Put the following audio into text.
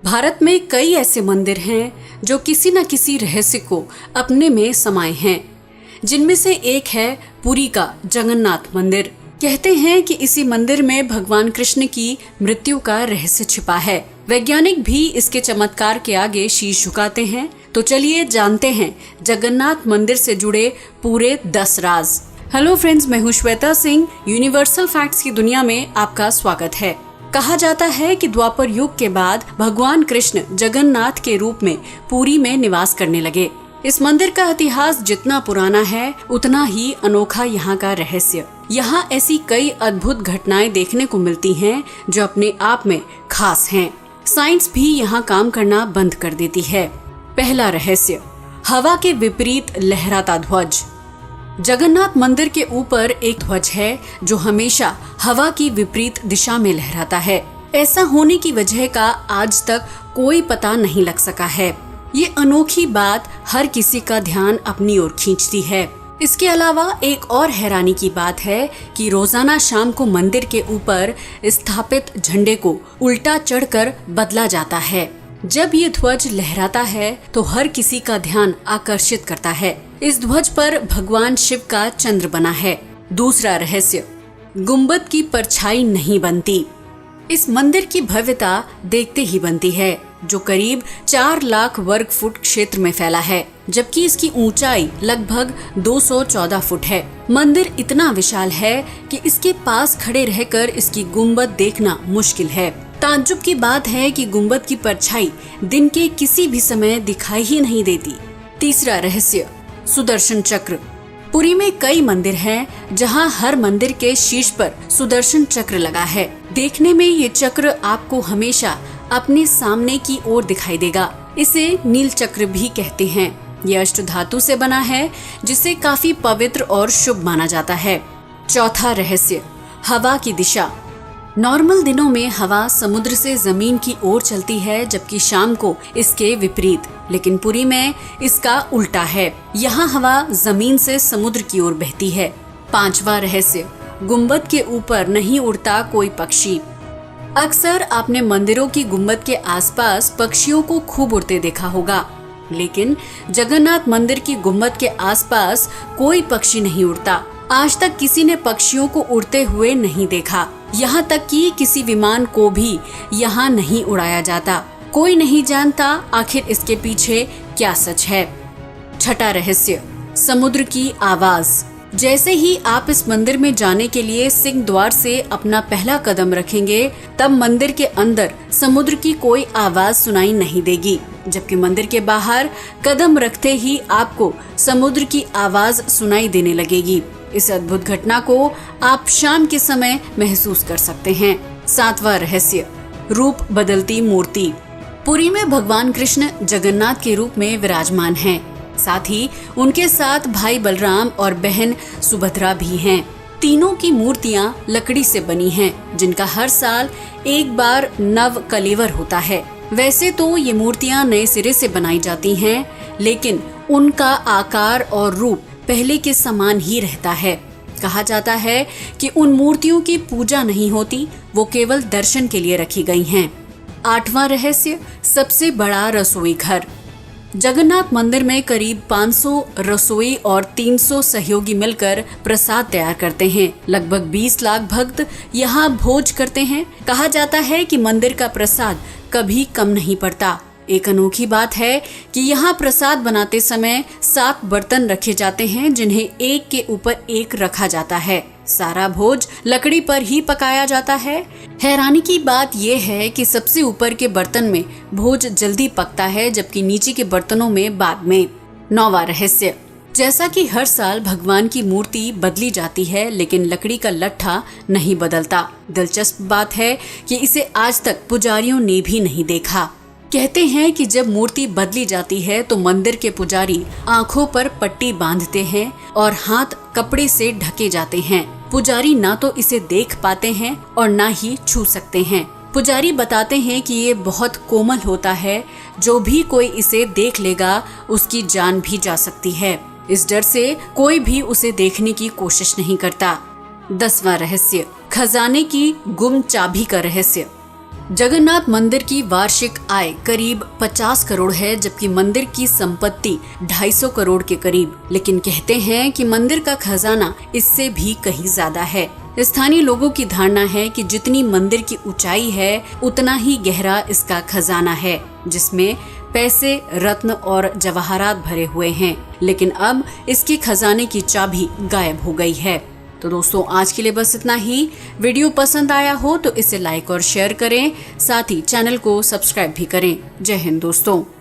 भारत में कई ऐसे मंदिर हैं जो किसी न किसी रहस्य को अपने में समाये हैं, जिनमें से एक है पुरी का जगन्नाथ मंदिर। कहते हैं कि इसी मंदिर में भगवान कृष्ण की मृत्यु का रहस्य छिपा है। वैज्ञानिक भी इसके चमत्कार के आगे शीश झुकाते हैं। तो चलिए जानते हैं जगन्नाथ मंदिर से जुड़े पूरे 10 राज। हेलो फ्रेंड्स, मैं हूं श्वेता सिंह। यूनिवर्सल फैक्ट्स की दुनिया में आपका स्वागत है। कहा जाता है कि द्वापर युग के बाद भगवान कृष्ण जगन्नाथ के रूप में पुरी में निवास करने लगे। इस मंदिर का इतिहास जितना पुराना है उतना ही अनोखा यहाँ का रहस्य। यहाँ ऐसी कई अद्भुत घटनाएं देखने को मिलती हैं जो अपने आप में खास हैं। साइंस भी यहाँ काम करना बंद कर देती है। पहला रहस्य, हवा के विपरीत लहराता ध्वज। जगन्नाथ मंदिर के ऊपर एक ध्वज है जो हमेशा हवा की विपरीत दिशा में लहराता है। ऐसा होने की वजह का आज तक कोई पता नहीं लग सका है। ये अनोखी बात हर किसी का ध्यान अपनी ओर खींचती है। इसके अलावा एक और हैरानी की बात है कि रोजाना शाम को मंदिर के ऊपर स्थापित झंडे को उल्टा चढ़कर बदला जाता है। जब ये ध्वज लहराता है तो हर किसी का ध्यान आकर्षित करता है। इस ध्वज पर भगवान शिव का चंद्र बना है। दूसरा रहस्य, गुंबद की परछाई नहीं बनती। इस मंदिर की भव्यता देखते ही बनती है, जो करीब 4 लाख वर्ग फुट क्षेत्र में फैला है, जबकि इसकी ऊंचाई लगभग 214 फुट है। मंदिर इतना विशाल है कि इसके पास खड़े रहकर इसकी गुंबद देखना मुश्किल है। ताज्जुब की बात है कि गुंबद की परछाई दिन के किसी भी समय दिखाई ही नहीं देती। तीसरा रहस्य, सुदर्शन चक्र। पुरी में कई मंदिर हैं जहां हर मंदिर के शीर्ष पर सुदर्शन चक्र लगा है। देखने में ये चक्र आपको हमेशा अपने सामने की ओर दिखाई देगा। इसे नील चक्र भी कहते हैं। यह अष्ट धातु से बना है, जिसे काफी पवित्र और शुभ माना जाता है। चौथा रहस्य, हवा की दिशा। नॉर्मल दिनों में हवा समुद्र से जमीन की ओर चलती है, जबकि शाम को इसके विपरीत। लेकिन पुरी में इसका उल्टा है। यहाँ हवा जमीन से समुद्र की ओर बहती है। पांचवा रहस्य, गुंबद के ऊपर नहीं उड़ता कोई पक्षी। अक्सर आपने मंदिरों की गुंबद के आसपास पक्षियों को खूब उड़ते देखा होगा, लेकिन जगन्नाथ मंदिर की गुंबद के आसपास कोई पक्षी नहीं उड़ता। आज तक किसी ने पक्षियों को उड़ते हुए नहीं देखा। यहाँ तक कि किसी विमान को भी यहाँ नहीं उड़ाया जाता। कोई नहीं जानता आखिर इसके पीछे क्या सच है। छठा रहस्य, समुद्र की आवाज। जैसे ही आप इस मंदिर में जाने के लिए सिंह द्वार से अपना पहला कदम रखेंगे, तब मंदिर के अंदर समुद्र की कोई आवाज सुनाई नहीं देगी, जबकि मंदिर के बाहर कदम रखते ही आपको समुद्र की आवाज सुनाई देने लगेगी। इस अद्भुत घटना को आप शाम के समय महसूस कर सकते हैं। सातवां रहस्य, रूप बदलती मूर्ति। पुरी में भगवान कृष्ण जगन्नाथ के रूप में विराजमान हैं। साथ ही उनके साथ भाई बलराम और बहन सुभद्रा भी हैं। तीनों की मूर्तियां लकड़ी से बनी हैं, जिनका हर साल एक बार नव कलेवर होता है। वैसे तो ये मूर्तियां नए सिरे से बनाई जाती हैं, लेकिन उनका आकार और रूप पहले के समान ही रहता है। कहा जाता है कि उन मूर्तियों की पूजा नहीं होती, वो केवल दर्शन के लिए रखी गई हैं। आठवां रहस्य, सबसे बड़ा रसोई घर। जगन्नाथ मंदिर में करीब 500 रसोई और 300 सहयोगी मिलकर प्रसाद तैयार करते हैं। लगभग 20 लाख भक्त यहाँ भोज करते हैं। कहा जाता है कि मंदिर का प्रसाद कभी कम नहीं पड़ता। एक अनोखी बात है कि यहाँ प्रसाद बनाते समय 7 बर्तन रखे जाते हैं, जिन्हें एक के ऊपर एक रखा जाता है। सारा भोज लकड़ी पर ही पकाया जाता है। हैरानी की बात यह है कि सबसे ऊपर के बर्तन में भोज जल्दी पकता है, जबकि नीचे के बर्तनों में बाद में। 9वां रहस्य, जैसा कि हर साल भगवान की मूर्ति बदली जाती है, लेकिन लकड़ी का लट्ठा नहीं बदलता। दिलचस्प बात है कि इसे आज तक पुजारियों ने भी नहीं देखा। कहते हैं कि जब मूर्ति बदली जाती है तो मंदिर के पुजारी आंखों पर पट्टी बांधते हैं और हाथ कपड़े से ढके जाते हैं। पुजारी ना तो इसे देख पाते हैं और ना ही छू सकते हैं। पुजारी बताते हैं कि ये बहुत कोमल होता है, जो भी कोई इसे देख लेगा उसकी जान भी जा सकती है। इस डर से कोई भी उसे देखने की कोशिश नहीं करता। 10वां रहस्य, खजाने की गुम चाबी का रहस्य। जगन्नाथ मंदिर की वार्षिक आय करीब 50 करोड़ है, जबकि मंदिर की संपत्ति 250 करोड़ के करीब। लेकिन कहते हैं कि मंदिर का खजाना इससे भी कहीं ज्यादा है। स्थानीय लोगों की धारणा है कि जितनी मंदिर की ऊंचाई है उतना ही गहरा इसका खजाना है, जिसमें पैसे, रत्न और जवाहरात भरे हुए हैं। लेकिन अब इसके खजाने की चाबी गायब हो गई है। तो दोस्तों, आज के लिए बस इतना ही। वीडियो पसंद आया हो तो इसे लाइक और शेयर करें, साथ ही चैनल को सब्सक्राइब भी करें। जय हिंद दोस्तों।